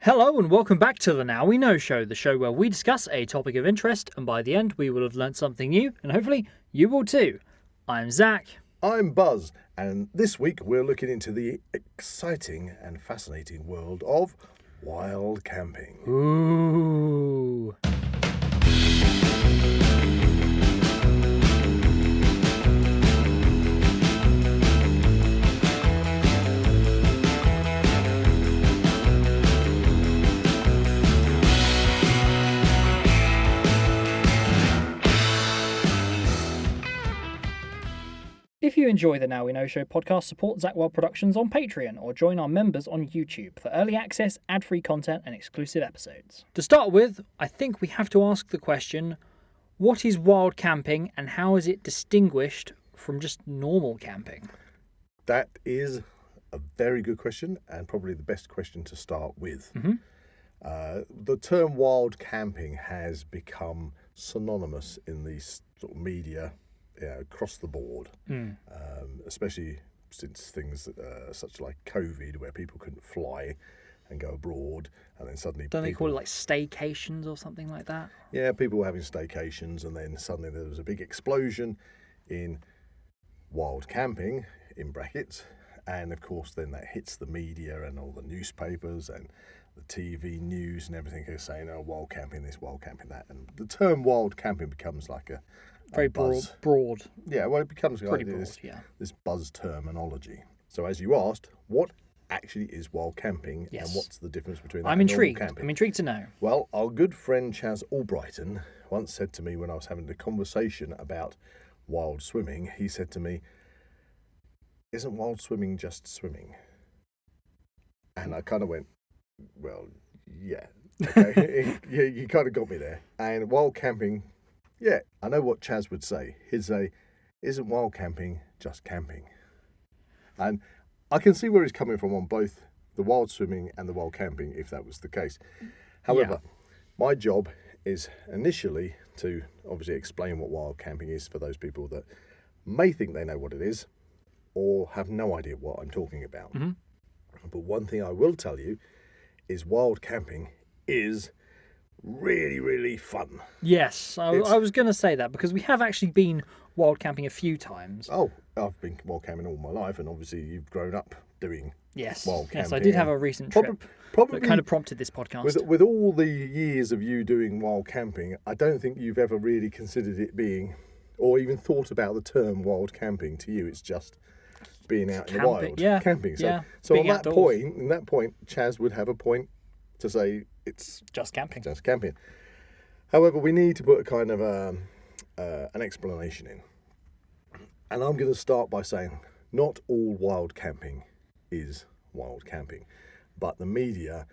Hello and welcome back to the Now We Know Show, the show where we discuss a topic of interest and by the end we will have learnt something new and hopefully you will too. I'm Zak. I'm Buzz, and this week we're looking into the exciting and fascinating world of wild camping. Ooh. If you enjoy the Now We Know Show podcast, support Zak Wylde Productions on Patreon or join our members on YouTube for early access, ad-free content and exclusive episodes. To start with, I think we have to ask the question, what is wild camping and how is it distinguished from just normal camping? That is a very good question and probably the best question to start with. The term wild camping has become synonymous in the sort of media across the board, especially since things such like COVID, where people couldn't fly and go abroad, and then suddenly Don't they call it like staycations or something like that? Yeah, people were having staycations, and then suddenly there was a big explosion in wild camping, in brackets, and of course then that hits the media and all the newspapers and the TV news and everything is saying, oh, wild camping this, wild camping that, and the term wild camping becomes like a Very buzz. broad. Yeah, well, it becomes Pretty like broad, this buzz terminology. So as you asked, what actually is wild camping, Yes. and what's the difference between that I'm and normal intrigued. camping? I'm intrigued to know. Well, our good friend Chaz Albrighton once said to me when I was having a conversation about wild swimming, he said to me, isn't wild swimming just swimming? And I kind of went, well, yeah. Okay, you kind of got me there. And wild camping, yeah, I know what Chaz would say. He'd say, isn't wild camping just camping? And I can see where he's coming from on both the wild swimming and the wild camping, if that was the case. However, my job is initially to obviously explain what wild camping is for those people that may think they know what it is or have no idea what I'm talking about. But one thing I will tell you is wild camping is really, really fun. Yes, I was going to say that because we have actually been wild camping a few times. Oh, I've been wild camping all my life, and obviously you've grown up doing wild camping. Yes, I did have a recent trip probably that kind of prompted this podcast. With all the years of you doing wild camping, I don't think you've ever really considered it being, or even thought about the term wild camping. To you, it's just being out in the wild, camping. So on that point, Chaz would have a point to say it's just camping. Just camping. However, we need to put a kind of an explanation in. And I'm going to start by saying not all wild camping is wild camping, but the media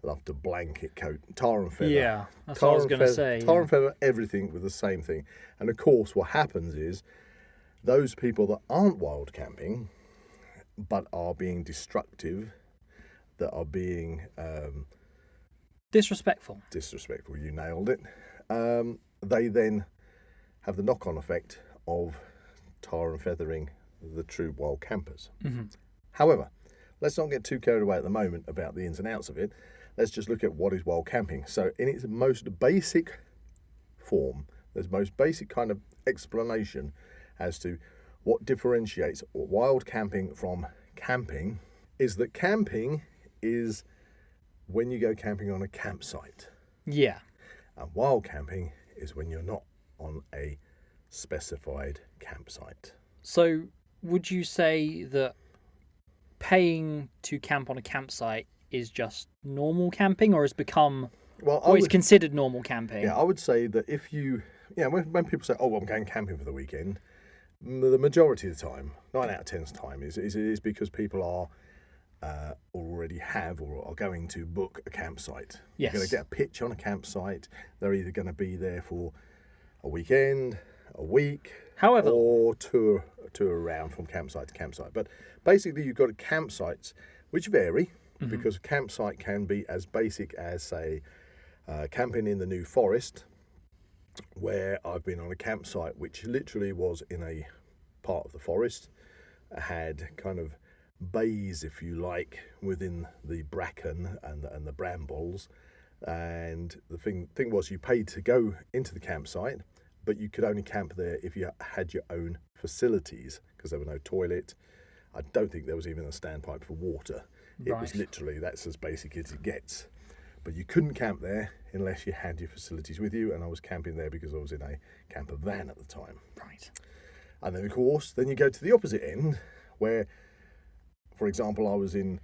love to blanket coat, tar and feather. Yeah, that's what I was going to say. Tar and feather everything with the same thing. And of course, what happens is those people that aren't wild camping, but are being destructive, that are being disrespectful, you nailed it, they then have the knock-on effect of tar and feathering the true wild campers. However, let's not get too carried away at the moment about the ins and outs of it. Let's just look at what is wild camping. So in its most basic form, there's most basic kind of explanation as to what differentiates wild camping from camping is that camping is when you go camping on a campsite. Yeah. And wild camping is when you're not on a specified campsite. So would you say that paying to camp on a campsite is just normal camping, or has become, is considered normal camping? Yeah, I would say that if you, when people say, oh, I'm going camping for the weekend, the majority of the time, 9 out of 10's time, is because people are already have or are going to book a campsite. Yes. They're going to get a pitch on a campsite. They're either going to be there for a weekend, a week, or tour around from campsite to campsite. But basically, you've got campsites which vary because a campsite can be as basic as, say, camping in the New Forest, where I've been on a campsite which literally was in a part of the forest, had kind of bays, if you like, within the bracken and the brambles. And the thing was, you paid to go into the campsite, but you could only camp there if you had your own facilities, because there were no toilet. I don't think there was even a standpipe for water. It was literally, that's as basic as it gets. But you couldn't camp there unless you had your facilities with you, and I was camping there because I was in a camper van at the time. Right. And then, of course, then you go to the opposite end, where, for example, I was in,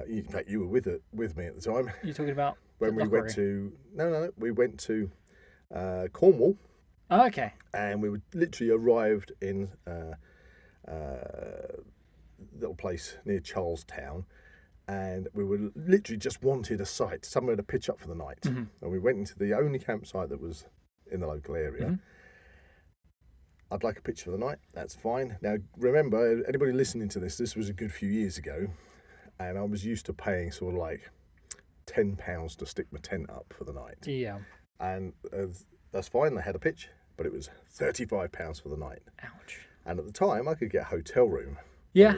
in fact, you were with me at the time. You're talking about when we went to, we went to Cornwall. Oh, okay. And we literally arrived in little place near Charlestown, and we were literally just wanted a site, somewhere to pitch up for the night. Mm-hmm. And we went into the only campsite that was in the local area. Mm-hmm. I'd like a pitch for the night. That's fine. Now, remember, anybody listening to this was a good few years ago, and I was used to paying sort of like £10 to stick my tent up for the night. Yeah. And that's fine. They had a pitch, but it was £35 for the night. Ouch. And at the time, I could get a hotel room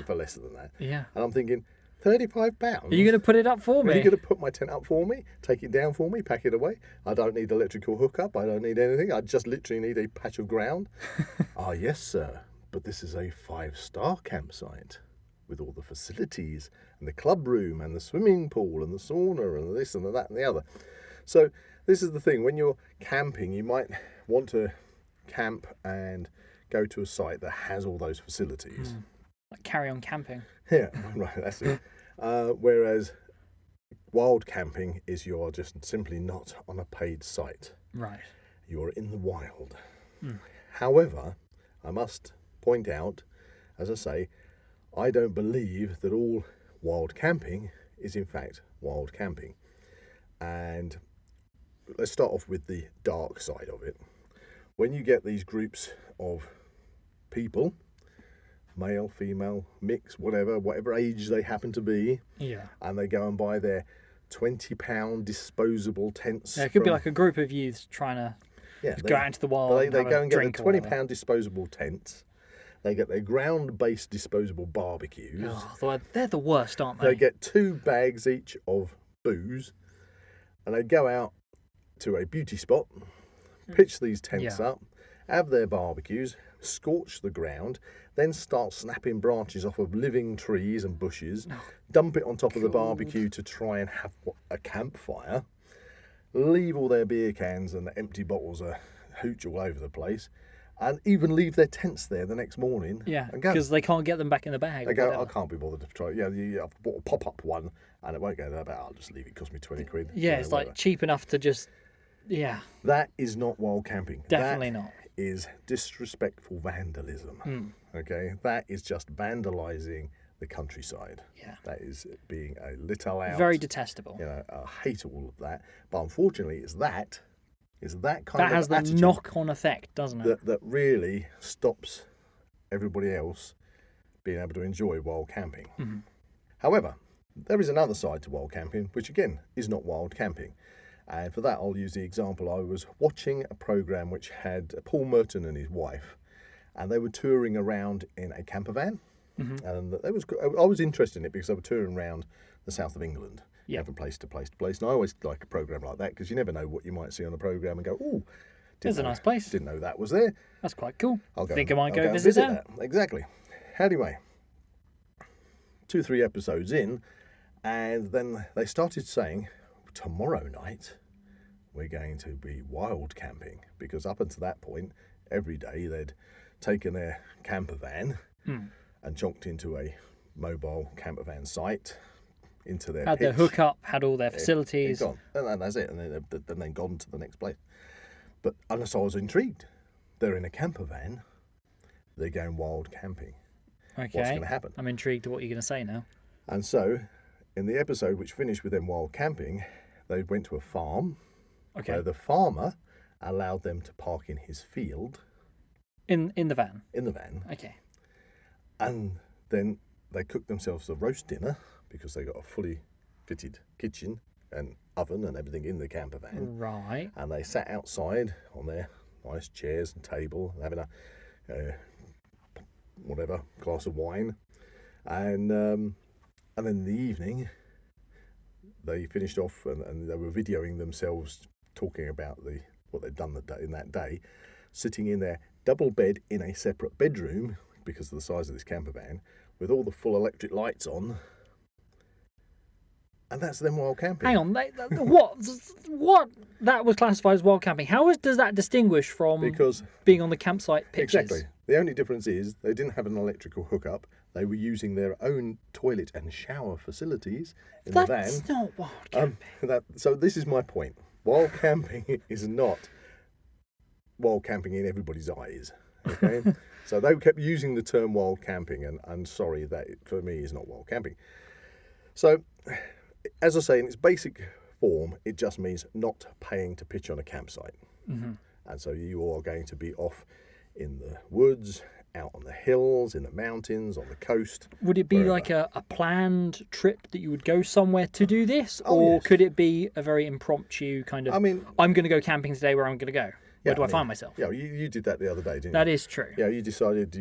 for less than that. Yeah. And I'm thinking, £35? Are you going to put it up for me? Are you going to put my tent up for me, take it down for me, pack it away? I don't need electrical hookup. I don't need anything. I just literally need a patch of ground. Ah, yes, sir. But this is a 5-star campsite with all the facilities and the club room and the swimming pool and the sauna and this and the that and the other. So this is the thing. When you're camping, you might want to camp and go to a site that has all those facilities. Like carry on camping. Yeah, right, that's it. Whereas wild camping is you're just simply not on a paid site. Right. You're in the wild. However, I must point out, as I say, I don't believe that all wild camping is in fact wild camping. And let's start off with the dark side of it. When you get these groups of people, male, female, mix, whatever age they happen to be, and they go and buy their £20 disposable tents. Yeah, it could be like a group of youths trying to go out into the wild. They go and get a £20 disposable tents. They get their ground-based disposable barbecues. Oh, they're the worst, aren't they? They get 2 bags each of booze, and they go out to a beauty spot, pitch these tents up, have their barbecues, scorch the ground, then start snapping branches off of living trees and bushes, dump it on top of the barbecue to try and have a campfire, leave all their beer cans and empty bottles of hooch all over the place, and even leave their tents there the next morning. Yeah, because they can't get them back in the bag. They go, I can't be bothered to try. Yeah, I've bought a pop-up one, and it won't go there, but I'll just leave it. Cost me 20 quid. Yeah, it's like cheap enough to just, That is not wild camping. Definitely not. Is disrespectful vandalism. Okay, that is just vandalising the countryside. Yeah, that is being a little out. Very detestable. I hate all of that. But unfortunately, it's that kind that of has the attitude knock-on effect, doesn't it? That really stops everybody else being able to enjoy wild camping. However, there is another side to wild camping, which again is not wild camping. And for that, I'll use the example. I was watching a programme which had Paul Merton and his wife, and they were touring around in a camper van. And I was interested in it because they were touring around the south of England, from place to place to place. And I always like a programme like that because you never know what you might see on a programme and go, oh, there's a nice place. Didn't know that was there. That's quite cool. I might go visit that. Exactly. Anyway, 2-3 episodes in, and then they started saying, tomorrow night we're going to be wild camping, because up until that point every day they'd taken their camper van and chonked into a mobile camper van site, into their their hookup, had all their facilities, gone, and that's it, and then gone to the next place. But unless I was intrigued, they're in a camper van, they're going wild camping. Okay, what's going to happen? I'm intrigued to what you're going to say now. And so in the episode which finished with them wild camping, they went to a farm. Okay. Where the farmer allowed them to park in his field. In the van? In the van. Okay. And then they cooked themselves a roast dinner because they got a fully fitted kitchen and oven and everything in the camper van. Right. And they sat outside on their nice chairs and table, having a glass of wine. And then in the evening, they finished off and they were videoing themselves talking about what they'd done in that day, sitting in their double bed in a separate bedroom because of the size of this camper van, with all the full electric lights on. And that's them wild camping. Hang on, what? That was classified as wild camping. How does that distinguish from being on the campsite pictures? Exactly. The only difference is they didn't have an electrical hookup. They were using their own toilet and shower facilities in the van. That's not wild camping. So this is my point. Wild camping is not wild camping in everybody's eyes. Okay? So they kept using the term wild camping, and I'm sorry, that for me is not wild camping. So, as I say, in its basic form, it just means not paying to pitch on a campsite. Mm-hmm. And so you are going to be off in the woods, out on the hills, in the mountains, on the coast. Would it be wherever. like a planned trip that you would go somewhere to do this? Oh, or yes. could it be a very impromptu kind of, I'm going to go camping today, where I'm going to go? Where do I find myself? Yeah, you did that the other day, didn't you? That is true. Yeah, you decided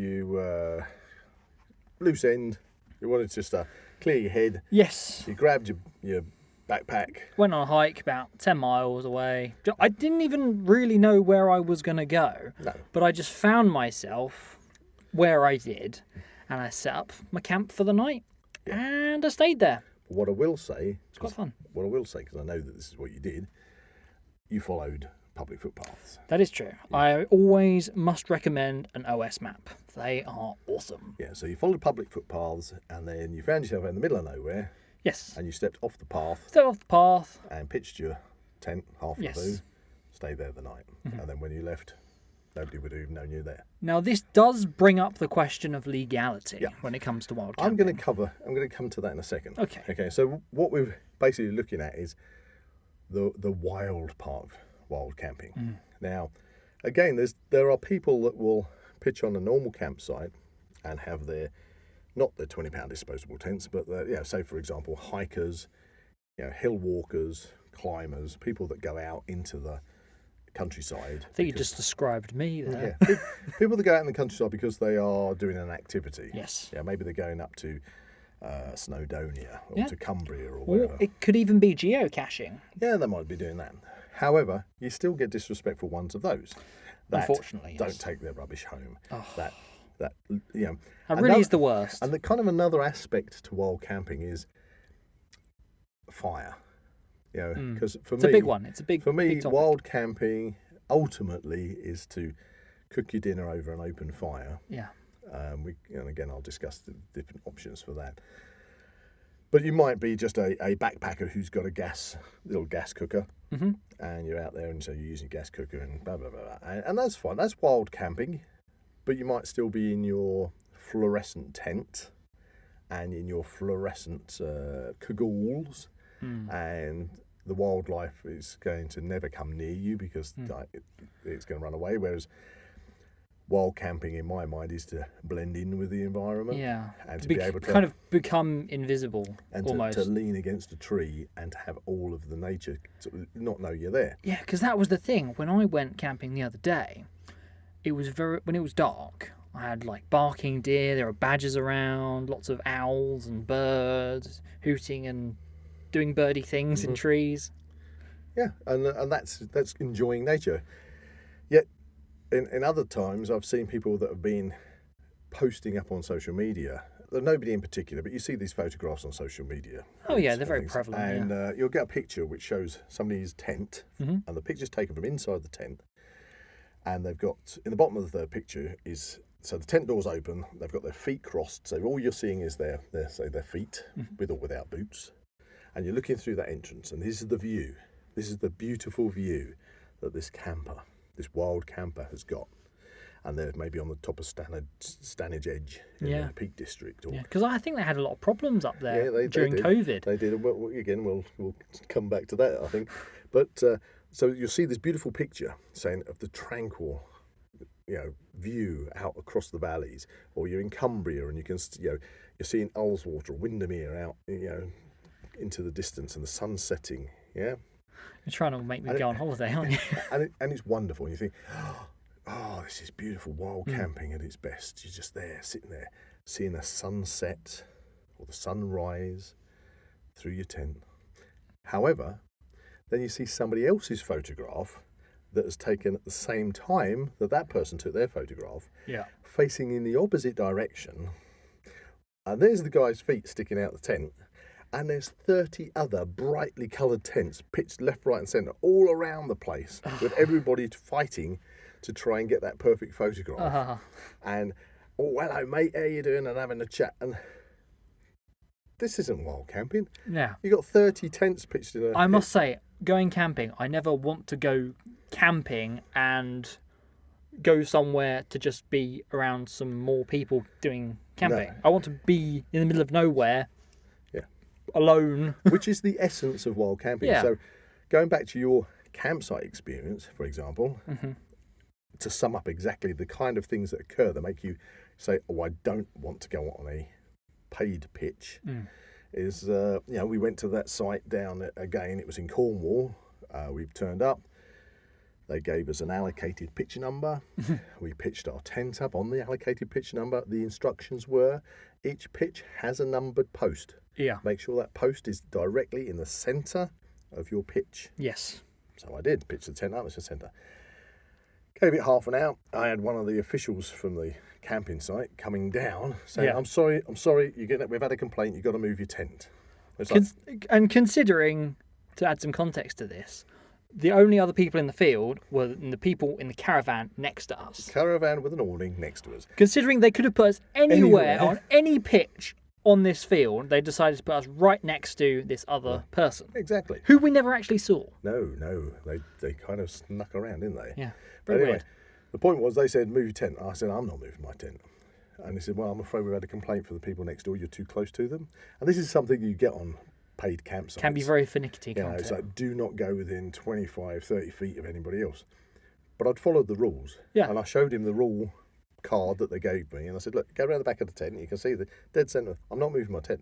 loose end, you wanted to just clear your head. Yes. You grabbed your backpack. Went on a hike about 10 miles away. I didn't even really know where I was going to go. No. But I just found myself where I did, and I set up my camp for the night, and I stayed there. What I will say... It's quite fun. What I will say, because I know that this is what you did, you followed public footpaths. That is true. Yeah. I always must recommend an OS map. They are awesome. Yeah, so you followed public footpaths, and then you found yourself in the middle of nowhere. Yes. And you stepped off the path. And pitched your tent halfway through, stayed there the night. Mm-hmm. And then when you left, nobody would have even known you were there. Now, this does bring up the question of legality when it comes to wild camping. I'm going to come to that in a second. Okay, so what we're basically looking at is the wild part of wild camping. Mm. Now, again, there are people that will pitch on a normal campsite and have not their £20 disposable tents, but say for example hikers, hill walkers, climbers, people that go out into the countryside. I think you just described me there. Yeah, people that go out in the countryside because they are doing an activity. Yes. Yeah, maybe they're going up to Snowdonia or to Cumbria or whatever. Or it could even be geocaching. Yeah, they might be doing that. However, you still get disrespectful ones of those that unfortunately don't take their rubbish home. Oh. That really is the worst. And the kind of another aspect to wild camping is fire. Because for me, it's a big one. It's a big. For me, big topic. Wild camping ultimately is to cook your dinner over an open fire. Yeah. And again, I'll discuss the different options for that. But you might be just a backpacker who's got a little gas cooker, mm-hmm. and you're out there, and so you're using a gas cooker and blah, blah, blah, blah. And that's fine. That's wild camping. But you might still be in your fluorescent tent and in your fluorescent cagoule, and the wildlife is going to never come near you because it's going to run away, whereas wild camping, in my mind, is to blend in with the environment. Yeah. And to be able to kind of become invisible. And almost. To lean against a tree and to have all of the nature to not know you're there. Yeah, because that was the thing. When I went camping the other day, when it was dark, I had like barking deer, there were badgers around, lots of owls and birds hooting and doing birdie things in trees. Yeah, and that's enjoying nature. Yet in other times, I've seen people that have been posting up on social media. Nobody in particular, but you see these photographs on social media. Oh yeah, they're very prevalent. And you'll get a picture which shows somebody's tent, and the picture's taken from inside the tent. And they've got, in the bottom of the picture so the tent door's open, they've got their feet crossed, so all you're seeing is their feet, with or without boots. And you're looking through that entrance, and this is the view. This is the beautiful view that this wild camper has got. And they're maybe on the top of Stanage Edge in the Peak District. Because I think they had a lot of problems up there during did. COVID. They did. Well, again, we'll come back to that, I think. But so you'll see this beautiful picture saying of the tranquil, view out across the valleys, or you're in Cumbria and you can, you're seeing Ullswater or Windermere out, into the distance and the sun setting. Yeah. You're trying to make me go on holiday, aren't you? and it's wonderful. And you think, oh, this is beautiful wild camping at its best. You're just there, sitting there, seeing a sunset or the sunrise through your tent. However, then you see somebody else's photograph that was taken at the same time that person took their photograph, facing in the opposite direction. And there's the guy's feet sticking out the tent, and there's 30 other brightly coloured tents pitched left, right and centre all around the place, with everybody fighting to try and get that perfect photograph. And, oh, hello mate, how you doing? And having a chat. And this isn't wild camping. Yeah. You got 30 tents pitched in a... I must say, going camping, I never want to go camping and go somewhere to just be around some more people doing camping. No. I want to be in the middle of nowhere, alone. Which is the essence of wild camping. Yeah. So going back to your campsite experience, for example, to sum up exactly the kind of things that occur that make you say, oh, I don't want to go on a paid pitch, is, we went to that site down again. It was in Cornwall. We turned up. They gave us an allocated pitch number. We pitched our tent up on the allocated pitch number. The instructions were each pitch has a numbered post. Yeah. Make sure that post is directly in the centre of your pitch. Yes. So I did pitch the tent up. It's the centre. Gave it half an hour. I had one of the officials from the camping site coming down saying, I'm sorry, we've had a complaint, you've got to move your tent. And considering, to add some context to this, the only other people in the field were the people in the caravan next to us. Caravan with an awning next to us. Considering they could have put us anywhere on any pitch on this field, they decided to put us right next to this other person. Exactly. Who we never actually saw. No. They kind of snuck around, didn't they? Yeah. Very Anyway, weird. The point was, they said, move your tent. I said, I'm not moving my tent. And they said, well, I'm afraid we've had a complaint from the people next door. You're too close to them. And this is something you get on paid campsites. Can be very finicky, can't it? It's like, do not go within 25, 30 feet of anybody else. But I'd followed the rules. Yeah. And I showed him the rule card that they gave me. And I said, look, go around the back of the tent. You can see the dead centre. I'm not moving my tent.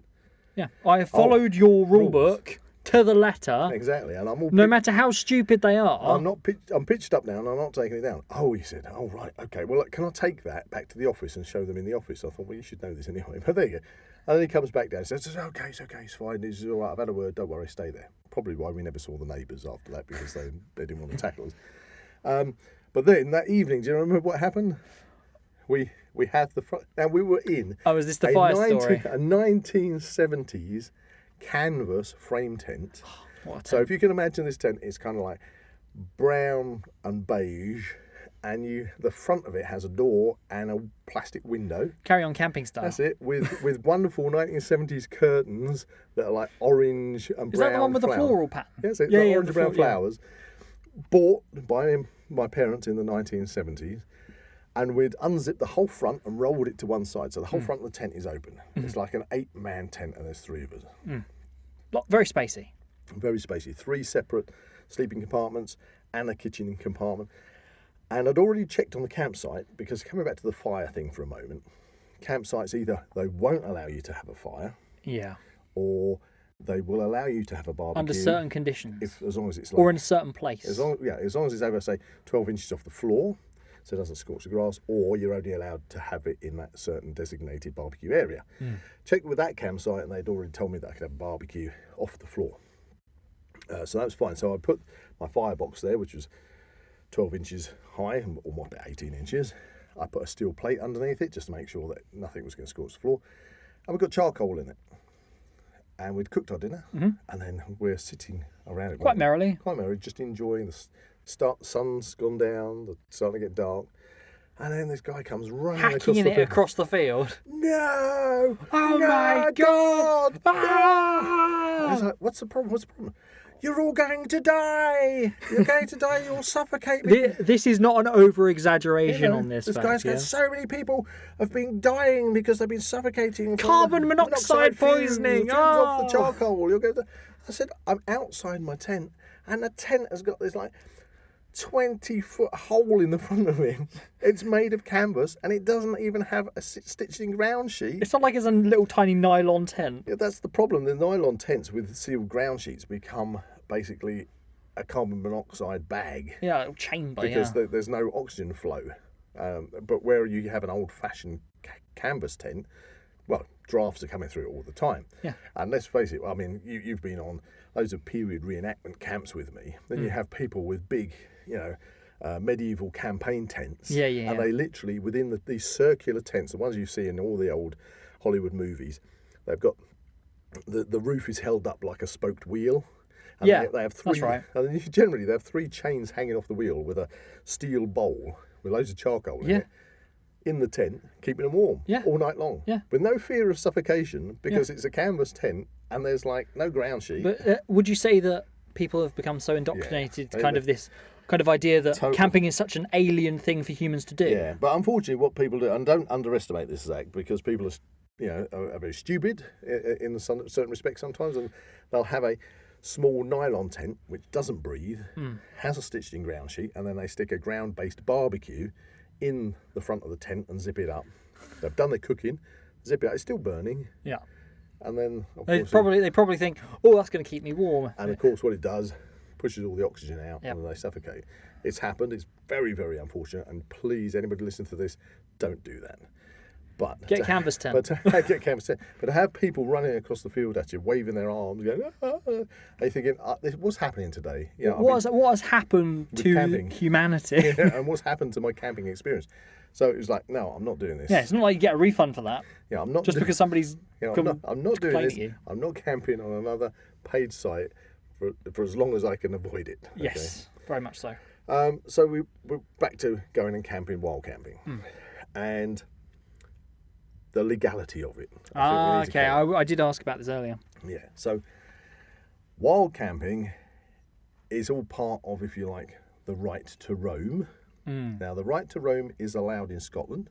Yeah. I have followed your rule book to the letter. Exactly. And I'm all no matter how stupid they are. I'm pitched up now and I'm not taking it down. Oh, he said, oh, right, okay. Well, look, can I take that back to the office and show them in the office? I thought, well, you should know this anyway. But there you go. And then he comes back down and says, okay, it's fine. He says, all right, I've had a word. Don't worry, stay there. Probably why we never saw the neighbours after that, because they didn't want to tackle us. But then that evening, do you remember what happened? We had the front. Now, we were in is this the fire story? A 1970s canvas frame tent. So if you can imagine this tent, it's kind of like brown and beige, and the front of it has a door and a plastic window. Carry on camping style. That's it, with wonderful 1970s curtains that are like orange and brown. Is that the one with the floral pattern? Yes, it's like orange and brown flowers. Bought by my parents in the 1970s. And we'd unzipped the whole front and rolled it to one side. So the whole front of the tent is open. It's like an 8-man tent and there's 3 of us. Very spacey. Very spacey. 3 separate sleeping compartments and a kitchen compartment. And I'd already checked on the campsite, because coming back to the fire thing for a moment, campsites either they won't allow you to have a fire. Yeah. Or they will allow you to have a barbecue. Under certain conditions. As long as it's or in a certain place. As long as it's over, say, 12 inches off the floor, so it doesn't scorch the grass, or you're only allowed to have it in that certain designated barbecue area. Checked with that campsite, and they'd already told me that I could have a barbecue off the floor. So that was fine. So I put my firebox there, which was 12 inches high, or about 18 inches. I put a steel plate underneath it just to make sure that nothing was going to scorch the floor. And we've got charcoal in it. And we'd cooked our dinner, and then we're sitting around it. Quite merrily, just enjoying the start. The sun's gone down, it's starting to get dark. And then this guy comes running across the field. No! Oh no, my God! Ah! He's like, what's the problem? You're all going to die. You're going to die. You'll suffocate me. This is not an over-exaggeration on this. This guy's got so many people have been dying because they've been suffocating. Carbon monoxide poisoning. Fumes off the charcoal. I said, I'm outside my tent, and the tent has got this 20-foot hole in the front of it. It's made of canvas, and it doesn't even have a stitching ground sheet. It's not like it's a little tiny nylon tent. Yeah, that's the problem. The nylon tents with sealed ground sheets become basically a carbon monoxide bag. Yeah, chamber. Because there's no oxygen flow. But where you have an old-fashioned canvas tent, well, drafts are coming through it all the time. Yeah. And let's face it, I mean, you've been on loads of period reenactment camps with me. Then you have people with big, medieval campaign tents. Yeah. And they literally, within these circular tents, the ones you see in all the old Hollywood movies, they've got the roof is held up like a spoked wheel. And they have three. That's right. And generally, they have 3 chains hanging off the wheel with a steel bowl with loads of charcoal in it, in the tent, keeping them warm all night long. Yeah. With no fear of suffocation, because it's a canvas tent and there's like no ground sheet. But would you say that people have become so indoctrinated to kind of this kind of idea that camping is such an alien thing for humans to do? Yeah, but unfortunately, what people do, and don't underestimate this, Zach, because people are very stupid in certain respects sometimes, and they'll have a small nylon tent which doesn't breathe, has a stitched in ground sheet, and then they stick a ground-based barbecue in the front of the tent and zip it up. They've done their cooking, zip it up, it's still burning. Yeah. And then They probably think, oh, that's going to keep me warm. And of course, what it does, pushes all the oxygen out, Yep. and they suffocate. It's happened. It's very, very unfortunate. And please, anybody listening to this, don't do that. But Get a canvas tent. Get a canvas tent. But to have people running across the field at you, waving their arms, going, are you thinking, what's happening today? What has happened to camping. humanity? And what's happened to my camping experience? So it was like, no, I'm not doing this. Yeah, it's not like you get a refund for that. Yeah, I'm not just because somebody's. I'm not doing this. You. I'm not camping on another paid site for as long as I can avoid it. Okay? Yes, very much so. So we're back to going and camping, wild camping, and the legality of it. Okay. I did ask about this earlier. Yeah. So wild camping is all part of, if you like, the right to roam. Now, the right to roam is allowed in Scotland,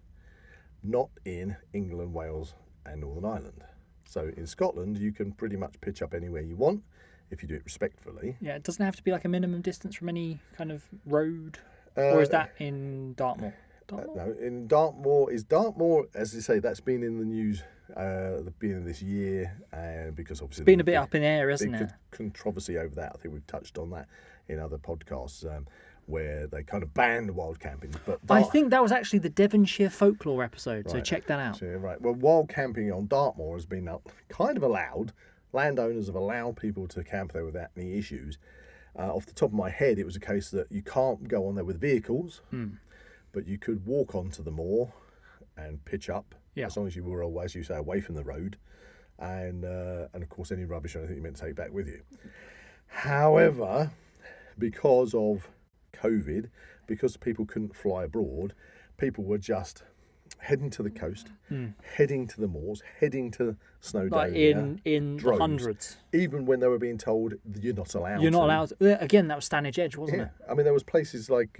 not in England, Wales, and Northern Ireland. So in Scotland, you can pretty much pitch up anywhere you want if you do it respectfully. Yeah, it doesn't have to be like a minimum distance from any kind of road, or is that in Dartmoor? No, in Dartmoor, as I say, that's been in the news at the beginning of this year, because obviously it's been a bit up in the air, isn't it? Controversy over that. I think we've touched on that in other podcasts, where they kind of banned wild camping. But I think that was actually the Devonshire folklore episode, so check that out. So, right. Well, wild camping on Dartmoor has been kind of allowed. Landowners have allowed people to camp there without any issues. Off the top of my head, it was a case that you can't go on there with vehicles, but you could walk onto the moor and pitch up, as long as you were, as you say, away from the road, and of course any rubbish or anything you meant to take back with you. However, because of COVID, because people couldn't fly abroad, people were just heading to the coast, heading to the moors, heading to Snowdonia. Like in the hundreds. Even when they were being told you're not allowed. You're not allowed. Again, that was Stanage Edge, wasn't it? I mean, there was places like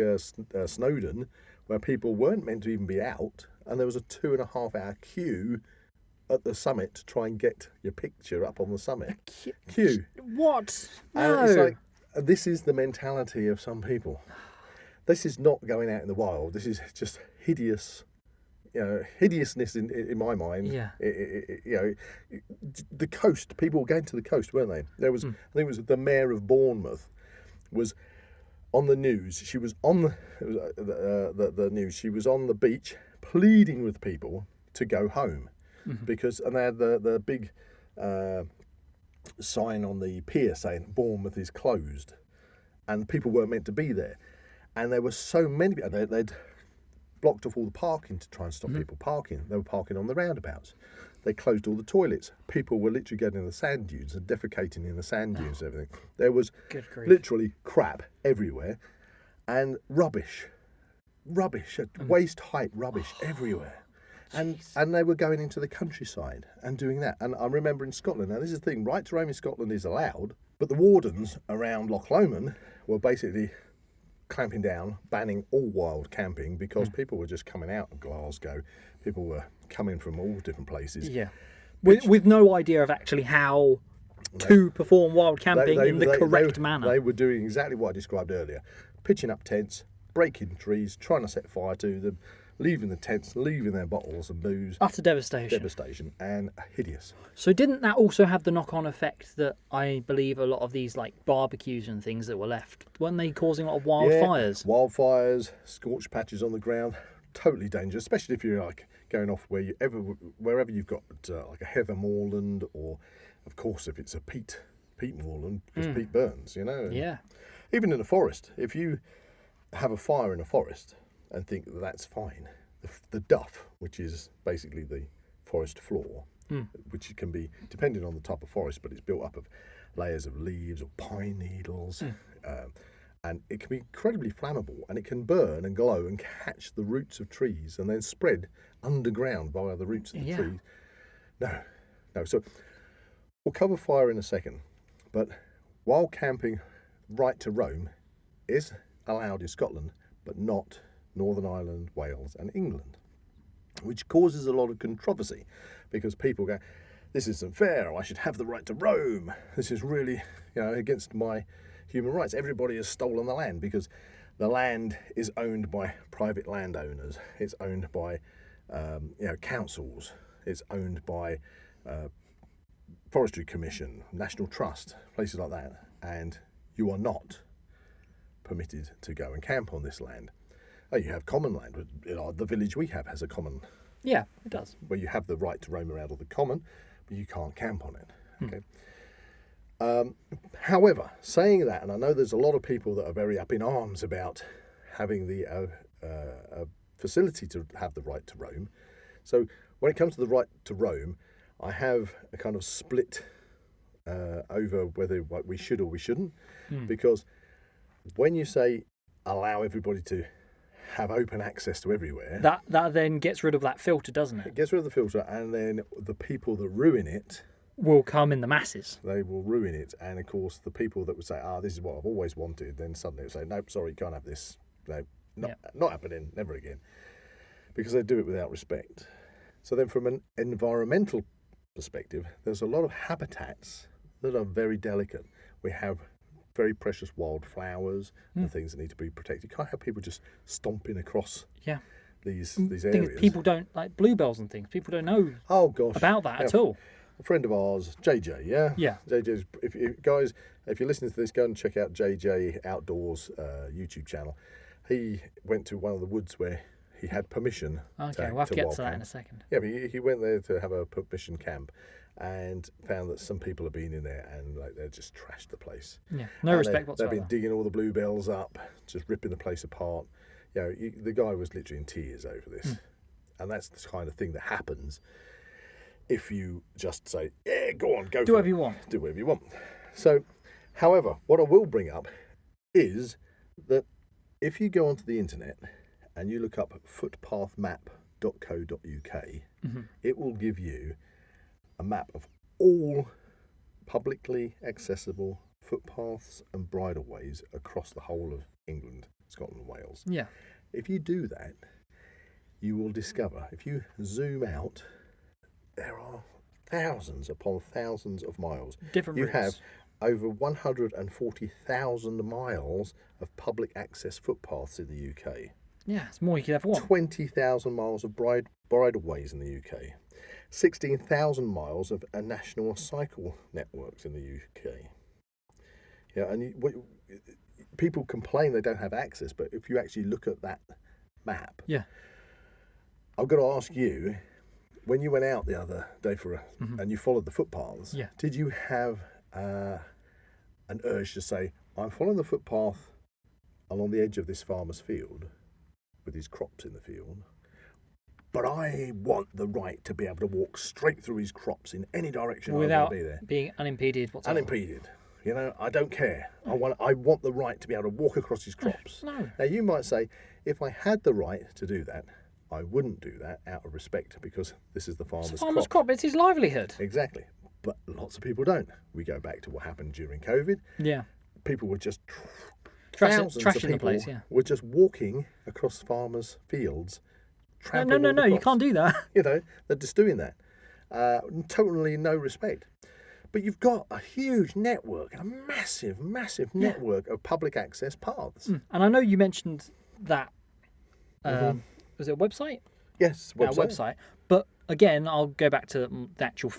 Snowdon where people weren't meant to even be out, and there was a 2.5-hour queue at the summit to try and get your picture up on the summit. Queue. What? No. And it's like, this is the mentality of some people. This is not going out in the wild. This is just hideousness in my mind. Yeah. The coast. People were going to the coast, weren't they? There was, I think it was the mayor of Bournemouth was on the news. She was on the news. She was on the beach pleading with people to go home, because they had the big sign on the pier saying Bournemouth is closed, and people weren't meant to be there. And there were so many. They'd blocked off all the parking to try and stop people parking. They were parking on the roundabouts. They closed all the toilets. People were literally getting in the sand dunes and defecating in the sand dunes and everything. There was literally crap everywhere, and rubbish, waist height rubbish everywhere. And they were going into the countryside and doing that. And I remember in Scotland, now this is the thing, right to roam in Scotland is allowed, but the wardens around Loch Lomond were basically clamping down, banning all wild camping, because people were just coming out of Glasgow. People were coming from all different places. Yeah. With no idea of actually how to perform wild camping in the correct manner. They were doing exactly what I described earlier. Pitching up tents, breaking trees, trying to set fire to them, leaving the tents, leaving their bottles and booze. Utter devastation. Devastation and hideous. So didn't that also have the knock-on effect that I believe a lot of these like barbecues and things that were left, weren't they causing a lot of wildfires? Wildfires, scorched patches on the ground, totally dangerous, especially if you're like going off wherever you've got like a heather moorland, or of course if it's a peat moorland, because peat burns, and Yeah. even in a forest, if you have a fire in a forest and think that's fine, the duff, which is basically the forest floor, which can be depending on the type of forest, but it's built up of layers of leaves or pine needles, and it can be incredibly flammable, and it can burn and glow and catch the roots of trees and then spread underground via the roots of the trees. No. So we'll cover fire in a second, but wild camping right to roam is allowed in Scotland, but not Northern Ireland, Wales and England, which causes a lot of controversy because people go, this isn't fair, I should have the right to roam, this is really against my human rights. Everybody has stolen the land because the land is owned by private landowners, it's owned by councils, it's owned by Forestry Commission, National Trust, places like that, and you are not permitted to go and camp on this land. You have common land. The village we have has a common. Yeah, it does. Where you have the right to roam around on the common, but you can't camp on it. Okay. However, saying that, and I know there's a lot of people that are very up in arms about having the facility to have the right to roam. So when it comes to the right to roam, I have a kind of split over whether we should or we shouldn't, because when you say allow everybody to have open access to everywhere, that then gets rid of that filter, doesn't it? It gets rid of the filter, and then the people that ruin it will come in the masses. They will ruin it, and of course the people that would say, this is what I've always wanted, then suddenly will say, nope, sorry, you can't have this. No, not happening, never again, because they do it without respect. So then from an environmental perspective, there's a lot of habitats that are very delicate. We have very precious wildflowers and things that need to be protected. You can't have people just stomping across these areas. People don't, like bluebells and things, people don't know about that at all. A friend of ours, JJ, JJ's, if you're listening to this, go and check out JJ Outdoors YouTube channel. He went to one of the woods where he had permission. Okay, we'll have to get to that in a second. Yeah, but he went there to have a permission camp and found that some people have been in there and they just trashed the place. Yeah, no respect whatsoever. They've been digging all the bluebells up, just ripping the place apart. The guy was literally in tears over this. And that's the kind of thing that happens if you just say, yeah, go on, do whatever you want. Do whatever you want. So, however, what I will bring up is that if you go onto the internet and you look up footpathmap.co.uk, it will give you a map of all publicly accessible footpaths and bridleways across the whole of England, Scotland and Wales. Yeah. If you do that, you will discover, if you zoom out, there are thousands upon thousands of miles. Different routes. You have over 140,000 miles of public access footpaths in the UK. Yeah, it's more you could ever want. 20,000 miles of bridleways in the UK. 16,000 miles of national cycle networks in the UK. Yeah, and people complain they don't have access, but if you actually look at that map, I've got to ask you, when you went out the other day and you followed the footpaths, did you have an urge to say, I'm following the footpath along the edge of this farmer's field with his crops in the field, but I want the right to be able to walk straight through his crops in any direction without I want to be there. Being unimpeded whatsoever. Unimpeded. I don't care. I want the right to be able to walk across his crops. No. Now, you might say, if I had the right to do that, I wouldn't do that out of respect because this is the farmer's crop. It's his livelihood. Exactly. But lots of people don't. We go back to what happened during COVID. Yeah. People were just trashing of people the place, were just walking across farmers' fields. No, you can't do that. They're just doing that. Totally no respect. But you've got a huge network, a massive network of public access paths. And I know you mentioned that, was it a website? Yes, website. But again, I'll go back to the actual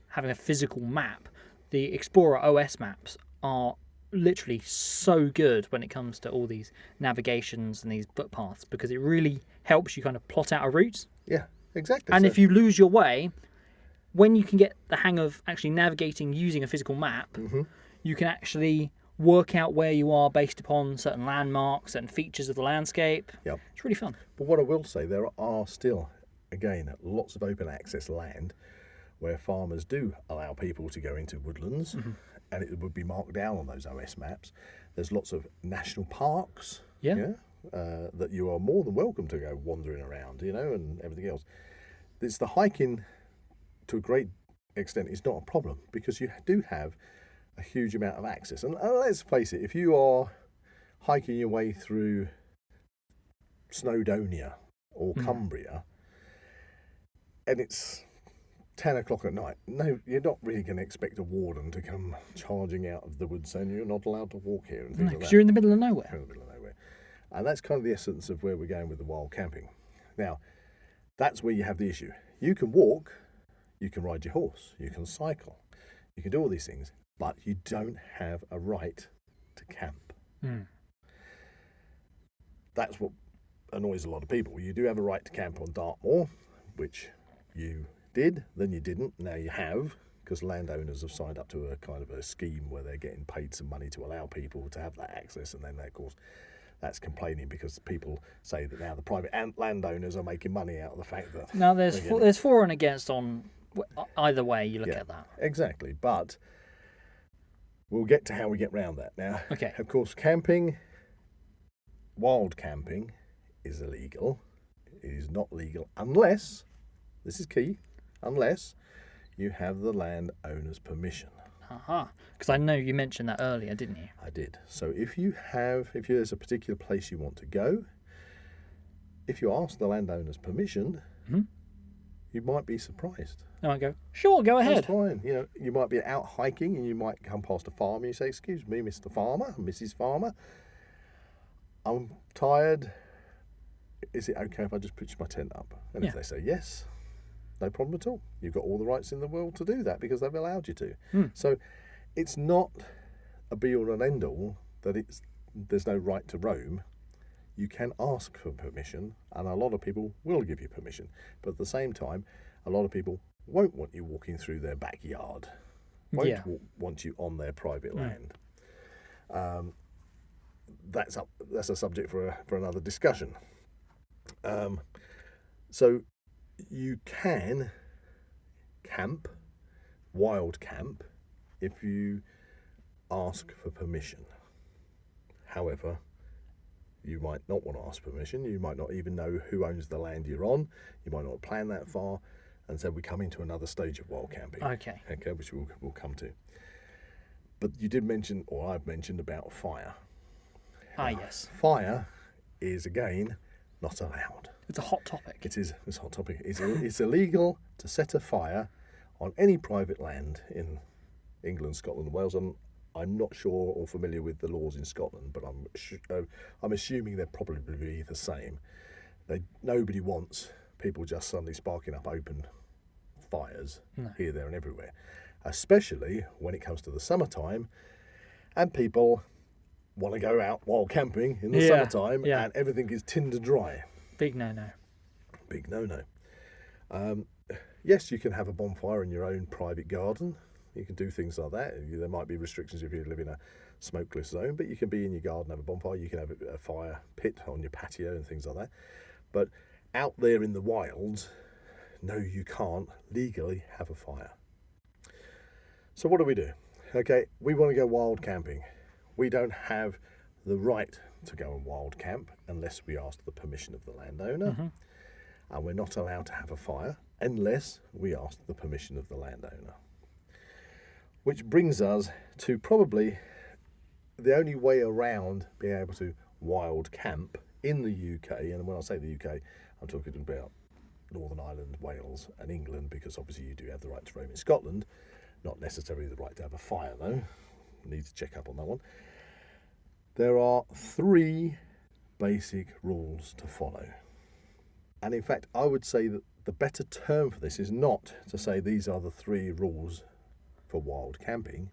having a physical map. The Explorer OS maps are literally so good when it comes to all these navigations and these footpaths, because it really helps you kind of plot out a route. Yeah, exactly. And So- if you lose your way, when you can get the hang of actually navigating using a physical map, you can actually work out where you are based upon certain landmarks and features of the landscape. Yep. It's really fun. But what I will say, there are still, again, lots of open access land where farmers do allow people to go into woodlands, and it would be marked down on those OS maps. There's lots of national parks, that you are more than welcome to go wandering around, and everything else. It's the hiking, to a great extent, is not a problem, because you do have a huge amount of access. And let's face it, if you are hiking your way through Snowdonia or Cumbria, and it's 10 o'clock at night, no, you're not really going to expect a warden to come charging out of the woods saying you're not allowed to walk here and things like that. Because you're in the middle of nowhere. You're in the middle of nowhere. And that's kind of the essence of where we're going with the wild camping. Now, that's where you have the issue. You can walk, you can ride your horse, you can cycle, you can do all these things, but you don't have a right to camp. That's what annoys a lot of people. You do have a right to camp on Dartmoor, which you did, then you didn't, now you have, because landowners have signed up to a kind of a scheme where they're getting paid some money to allow people to have that access, and then of course that's complaining because people say that now the private landowners are making money out of the fact that... Now there's for and against on either way you look at that. Exactly, but we'll get to how we get round that now. Okay. Of course, camping, wild camping, is illegal. It is not legal unless, this is key, unless you have the landowner's permission. Because I know you mentioned that earlier, didn't you? I did. So if there's a particular place you want to go, if you ask the landowner's permission, you might be surprised. And I go, sure, go ahead. That's fine. You might be out hiking and you might come past a farm and you say, "Excuse me, Mr. Farmer, Mrs. Farmer, I'm tired. Is it okay if I just pitch my tent up?" And if they say yes, no problem at all. You've got all the rights in the world to do that because they've allowed you to. So it's not a be-all and end-all that there's no right to roam. You can ask for permission, and a lot of people will give you permission. But at the same time, a lot of people won't want you walking through their backyard, won't want you on their private land. That's a subject for another discussion. So you can camp, wild camp, if you ask for permission. However, you might not want to ask permission. You might not even know who owns the land you're on. You might not plan that far. And so we come into another stage of wild camping. Okay, which we'll come to. But you did mention, or I've mentioned, about fire. Yes. Fire is, again, not allowed. It's a hot topic. It's a hot topic. It's illegal to set a fire on any private land in England, Scotland, and Wales. And I'm not sure or familiar with the laws in Scotland, but I'm assuming they're probably the same. Nobody wants people just suddenly sparking up open fires here, there, and everywhere, especially when it comes to the summertime, and people want to go out wild camping in the summertime, and everything is tinder dry. Big no-no. Big no-no. Yes, you can have a bonfire in your own private garden. You can do things like that. There might be restrictions if you live in a smokeless zone, but you can be in your garden, have a bonfire. You can have a fire pit on your patio and things like that. But out there in the wilds, no, you can't legally have a fire. So what do? Okay, we want to go wild camping. We don't have the right to go and wild camp unless we ask the permission of the landowner. And we're not allowed to have a fire unless we ask the permission of the landowner. Which brings us to probably the only way around being able to wild camp in the UK. And when I say the UK, I'm talking about Northern Ireland, Wales and England, because obviously you do have the right to roam in Scotland. Not necessarily the right to have a fire, though. Need to check up on that one. There are 3 basic rules to follow. And in fact, I would say that the better term for this is not to say these are the 3 rules for wild camping,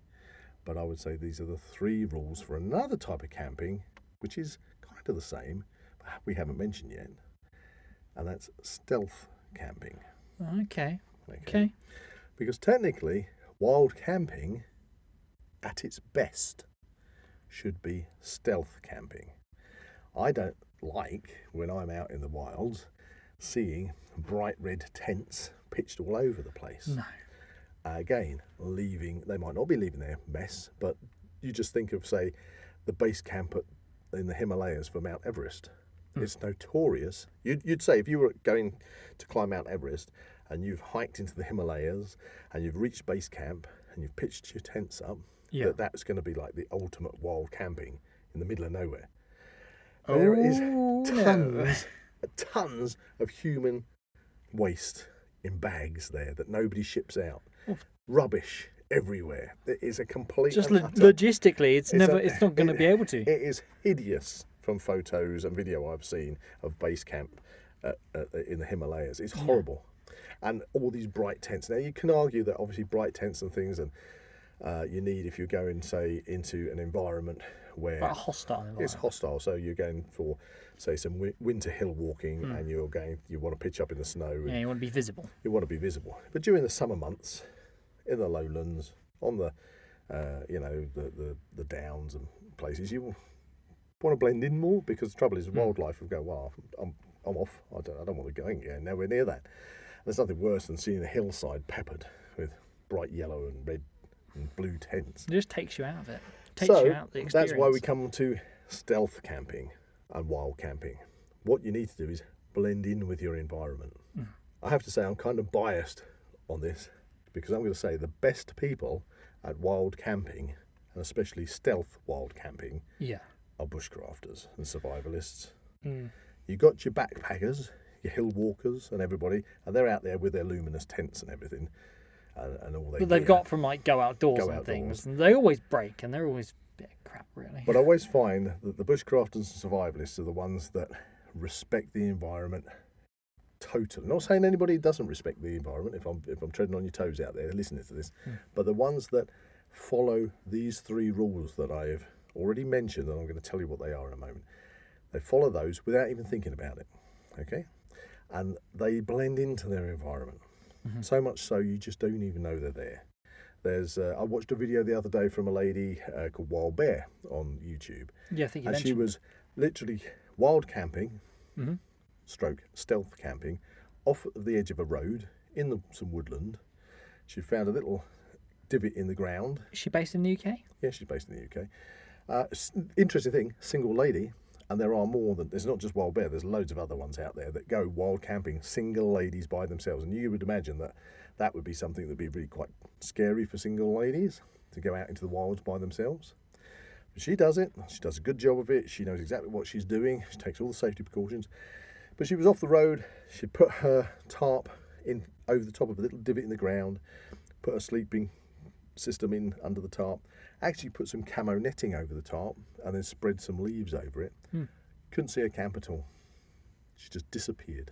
But I would say these are the 3 rules for another type of camping, which is kind of the same, but we haven't mentioned yet. And that's stealth camping. Okay. Okay. Because technically, wild camping, at its best, should be stealth camping. I don't like, when I'm out in the wilds, seeing bright red tents pitched all over the place. No. Again, they might not be leaving their mess, but you just think of, say, the base camp in the Himalayas for Mount Everest. It's notorious. You'd say if you were going to climb Mount Everest and you've hiked into the Himalayas and you've reached base camp and you've pitched your tents up, that's going to be like the ultimate wild camping in the middle of nowhere. There is tons of human waste in bags there that nobody ships out. Rubbish everywhere. It is a complete... Just logistically, it's not going to be able to. It is hideous from photos and video I've seen of base camp in the Himalayas. It's horrible. And all these bright tents. Now, you can argue that obviously bright tents and things, and you need, if you're going, say, into an environment where... Like a hostile environment. It's hostile. So you're going for, say, some winter hill walking, and you want to pitch up in the snow. Yeah, you want to be visible. You want to be visible. But during the summer months, in the lowlands, on the, the downs and places, you want to blend in more, because the trouble is wildlife will go, well, I'm off. I don't want to go nowhere near that. There's nothing worse than seeing a hillside peppered with bright yellow and red and blue tents. It just takes you out of it. You out of the experience. That's why we come to stealth camping and wild camping. What you need to do is blend in with your environment. I have to say I'm kind of biased on this, because I'm going to say the best people at wild camping, and especially stealth wild camping, are bushcrafters and survivalists. You got your backpackers, your hill walkers and everybody, and they're out there with their luminous tents and everything, and all that they've got from like go outdoors and things. And they always break, and they're always a bit of crap, really. But I always find that the bushcrafters and survivalists are the ones that respect the environment totally. Not saying anybody doesn't respect the environment, if I'm treading on your toes out there listening to this, but the ones that follow these 3 rules that I have already mentioned, and I'm going to tell you what they are in a moment. They follow those without even thinking about it, okay? And they blend into their environment. So much so you just don't even know they're there. There's I watched a video the other day from a lady called Wild Bear on YouTube. Yeah, I think you mentioned. She was literally wild camping, stroke stealth camping, off at the edge of a road in some woodland. She found a little divot in the ground. Is she based in the UK? Yeah, she's based in the UK. Interesting thing, single lady. And there are more than, there's not just Wild Bear, there's loads of other ones out there that go wild camping, single ladies by themselves. And you would imagine that would be something that would be really quite scary for single ladies, to go out into the wilds by themselves. But she does it, she does a good job of it, she knows exactly what she's doing, she takes all the safety precautions. But she was off the road, she put her tarp in over the top of a little divot in the ground, put her sleeping system in under the tarp, actually put some camo netting over the tarp, and then spread some leaves over it. Couldn't see her camp at all. She just disappeared.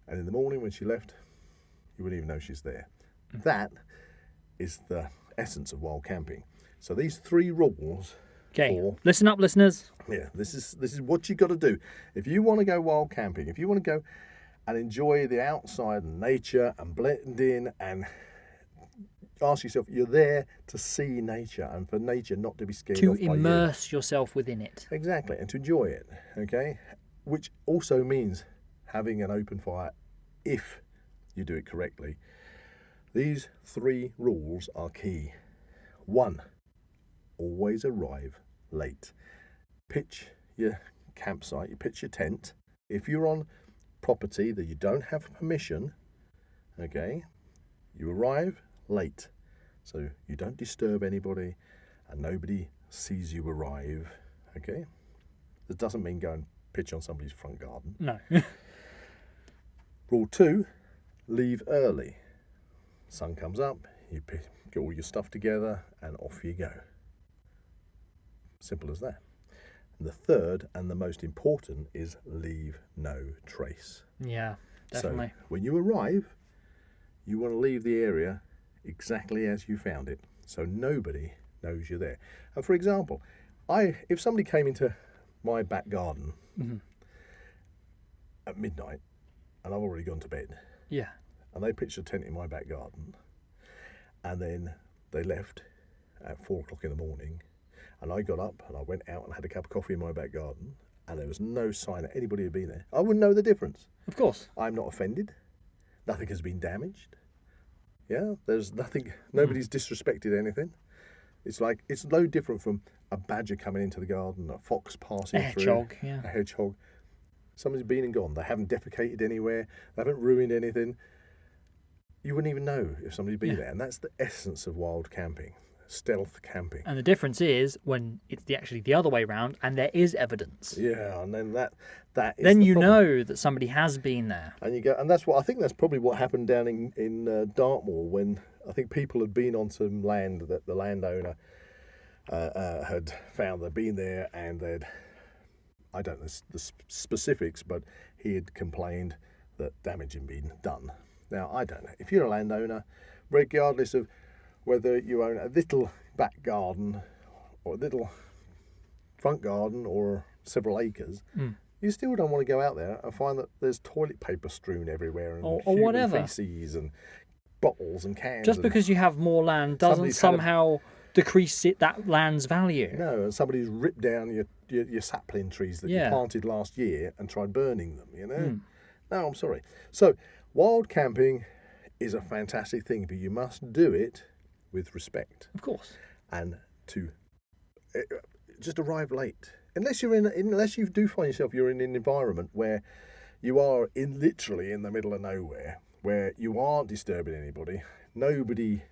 And in the morning when she left, you wouldn't even know she's there. That is the essence of wild camping. So these 3 rules. Okay, listen up, listeners. Yeah, this is what you got to do. If you want to go wild camping, if you want to go and enjoy the outside and nature and blend in and ask yourself, you're there to see nature and for nature not to be scared to off by you. immerse yourself within it. Exactly, and to enjoy it, okay? Which also means having an open fire if you do it correctly. These 3 rules are key. 1, always arrive late. Pitch your campsite, you pitch your tent. If you're on property that you don't have permission, okay, you arrive late, so you don't disturb anybody and nobody sees you arrive, okay? That doesn't mean go and pitch on somebody's front garden. No. Rule 2, leave early. Sun comes up, you get all your stuff together and off you go. Simple as that. And the 3rd and the most important is leave no trace. Yeah, definitely. So when you arrive, you want to leave the area exactly as you found it, so nobody knows you're there. And for example, if somebody came into my back garden at midnight and I've already gone to bed, and they pitched a tent in my back garden, and then they left at 4 o'clock in the morning, and I got up and I went out and had a cup of coffee in my back garden, and there was no sign that anybody had been there, I wouldn't know the difference. Of course. I'm not offended. Nothing has been damaged. Yeah, there's nothing. Nobody's disrespected anything. It's like, it's no different from a badger coming into the garden, a fox passing through, a hedgehog. Somebody's been and gone. They haven't defecated anywhere. They haven't ruined anything. You wouldn't even know if somebody's been there. And that's the essence of wild camping, stealth camping. And the difference is when it's actually the other way around and there is evidence. Yeah, and then that is then the you problem. know that somebody has been there. And you go, and that's what I think. That's probably what happened down in Dartmoor, when I think people had been on some land that the landowner had found. They'd been there, and I don't know the specifics, but he had complained that damage had been done. Now, I don't know. If you're a landowner, regardless of whether you own a little back garden or a little front garden or several acres, you still don't want to go out there and find that there's toilet paper strewn everywhere and or human whatever. feces and bottles and cans. Just because you have more land doesn't somehow decrease that land's value. No, and somebody's ripped down your sapling trees that you planted last year and tried burning them, you know? No, I'm sorry. So, wild camping is a fantastic thing, but you must do it with respect. Of course. And to just arrive late. Unless you do find yourself you're in an environment where you are literally in the middle of nowhere, where you aren't disturbing anybody. Nobody,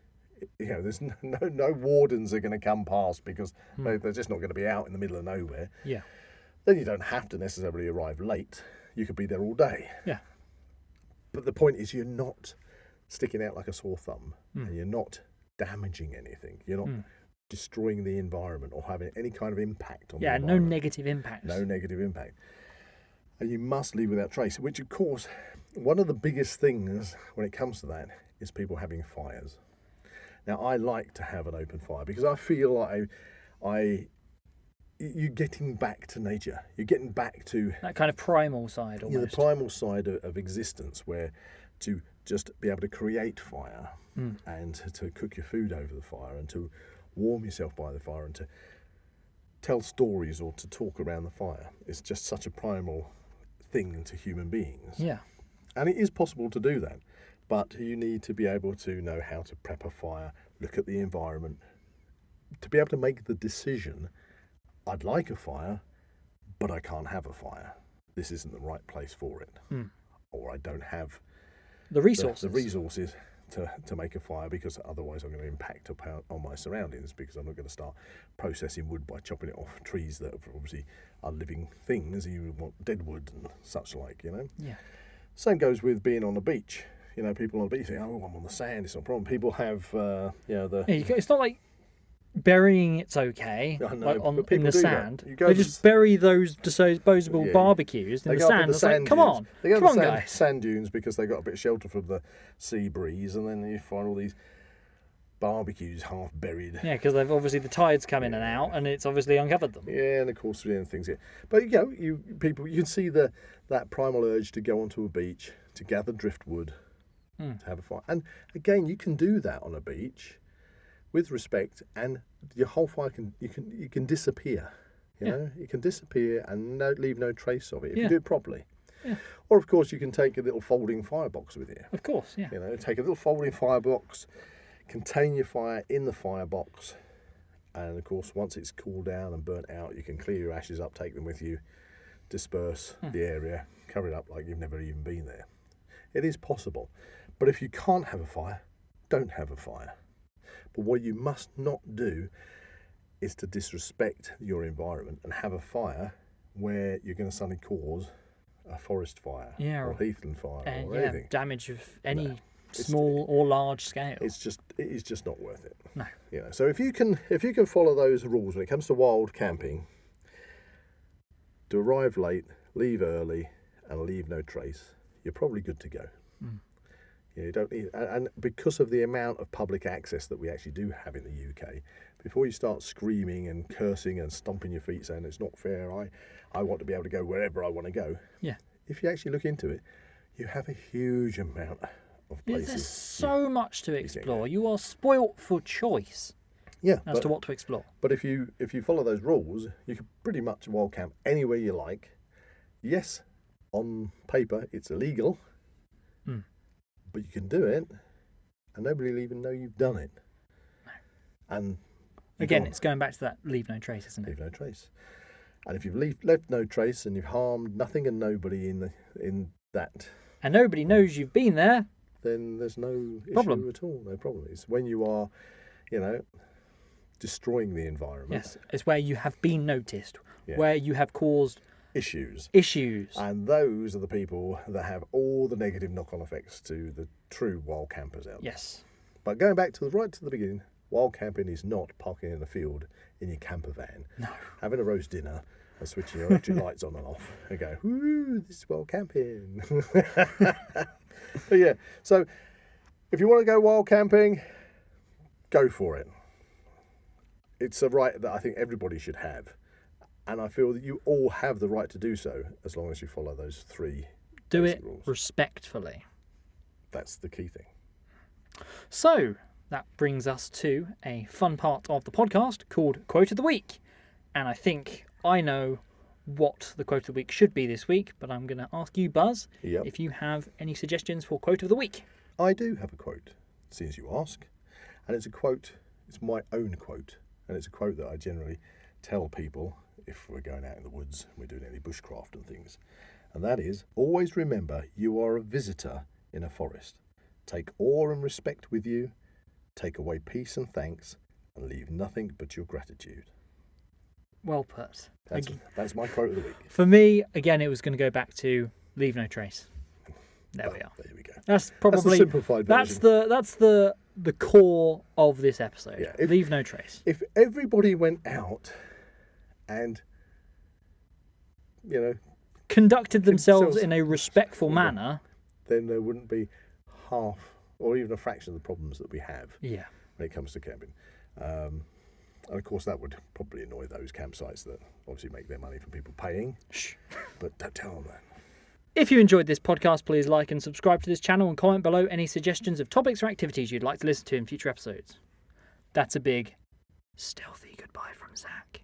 there's no wardens are going to come past because they're just not going to be out in the middle of nowhere. Yeah. Then you don't have to necessarily arrive late. You could be there all day. Yeah. But the point is, you're not sticking out like a sore thumb, and you're not damaging anything. You're not destroying the environment or having any kind of impact on the environment. No negative impacts. No negative impact. And you must leave without trace, which, of course, one of the biggest things when it comes to that is people having fires. Now, I like to have an open fire because I feel like you're getting back to nature. You're getting back to that kind of primal side almost. Yeah, the primal side of existence, where to just be able to create fire and to cook your food over the fire and to warm yourself by the fire and to tell stories or to talk around the fire. It's just such a primal thing to human beings. Yeah. And it is possible to do that, but you need to be able to know how to prep a fire, look at the environment, to be able to make the decision, I'd like a fire, but I can't have a fire. This isn't the right place for it. Or I don't have the resources. The resources to make a fire, because otherwise I'm going to impact on my surroundings, because I'm not going to start processing wood by chopping it off trees that obviously are living things. You want dead wood and such like, Yeah. Same goes with being on the beach. People on the beach think, oh, I'm on the sand, it's not a problem. People have, it's not like burying it's okay, I know, like in the sand. They just bury those disposable barbecues in the sand. It's like, come on, guys. Sand dunes because they got a bit of shelter from the sea breeze, and then you find all these barbecues half buried. Yeah, because they've obviously the tides come in and out, and it's obviously uncovered them. Yeah, and of course things here. But you can see that primal urge to go onto a beach, to gather driftwood, to have a fire. And again, you can do that on a beach with respect, and your whole fire you can disappear. You can disappear and leave no trace of it if you do it properly. Yeah. Or of course you can take a little folding firebox with you. Of course, yeah. Take a little folding firebox, contain your fire in the firebox, and of course once it's cooled down and burnt out, you can clear your ashes up, take them with you, disperse the area, cover it up like you've never even been there. It is possible. But if you can't have a fire, don't have a fire. But what you must not do is to disrespect your environment and have a fire where you're going to suddenly cause a forest fire or a heathland fire or anything. Damage of any small or large scale. It is just not worth it. No. So if you can follow those rules when it comes to wild camping, to arrive late, leave early, and leave no trace, you're probably good to go. You don't need, and because of the amount of public access that we actually do have in the UK, before you start screaming and cursing and stomping your feet saying it's not fair, I want to be able to go wherever I want to go. Yeah. If you actually look into it, you have a huge amount of places. There's so much to explore. You are spoilt for choice as to what to explore. But if you follow those rules, you can pretty much wild camp anywhere you like. Yes, on paper it's illegal, but you can do it, and nobody will even know you've done it. And again, it's going back to that leave no trace, isn't it? Leave no trace. And if you've left no trace and you've harmed nothing and nobody in that, and nobody knows you've been there, then there's no problem issue at all. No problem. It's when you are, destroying the environment. Yes, it's where you have been noticed, where you have caused issues. And those are the people that have all the negative knock-on effects to the true wild campers out there. Yes. But going back to the beginning, wild camping is not parking in a field in your camper van, having a roast dinner and switching your electric lights on and off and go, woo, this is wild camping. But yeah, so if you want to go wild camping, go for it. It's a right that I think everybody should have. And I feel that you all have the right to do so as long as you follow those 3 do it rules. Respectfully. That's the key thing. So that brings us to a fun part of the podcast called Quote of the Week. And I think I know what the quote of the week should be this week, but I'm going to ask you, Buzz, if you have any suggestions for Quote of the Week. I do have a quote, since you ask. And it's a quote, it's my own quote. And it's a quote that I generally tell people if we're going out in the woods and we're doing any bushcraft and things. And that is, always remember you are a visitor in a forest. Take awe and respect with you. Take away peace and thanks, and leave nothing but your gratitude. Well put. That's my quote of the week. For me, again, it was going to go back to leave no trace. There we are. There we go. That's probably the simplified version. That's the core of this episode. Yeah, leave no trace. If everybody went out and conducted themselves in a respectful manner, then there wouldn't be half or even a fraction of the problems that we have when it comes to camping. And of course that would probably annoy those campsites that obviously make their money from people paying. Shh. But don't tell them that. If you enjoyed this podcast, please like and subscribe to this channel and comment below any suggestions of topics or activities you'd like to listen to in future episodes. That's a big, stealthy goodbye from Zak.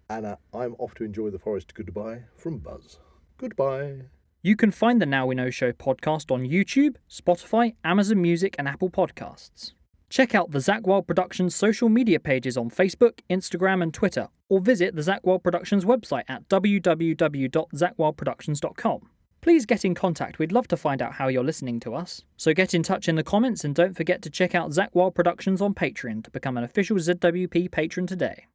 And I'm off to enjoy the forest goodbye from Buzz. Goodbye. You can find the Now We Know Show podcast on YouTube, Spotify, Amazon Music and Apple Podcasts. Check out the Zak Wylde Productions social media pages on Facebook, Instagram and Twitter, or visit the Zak Wylde Productions website at www.zakwyldeproductions.com. Please get in contact, we'd love to find out how you're listening to us. So get in touch in the comments and don't forget to check out Zak Wylde Productions on Patreon to become an official ZWP patron today.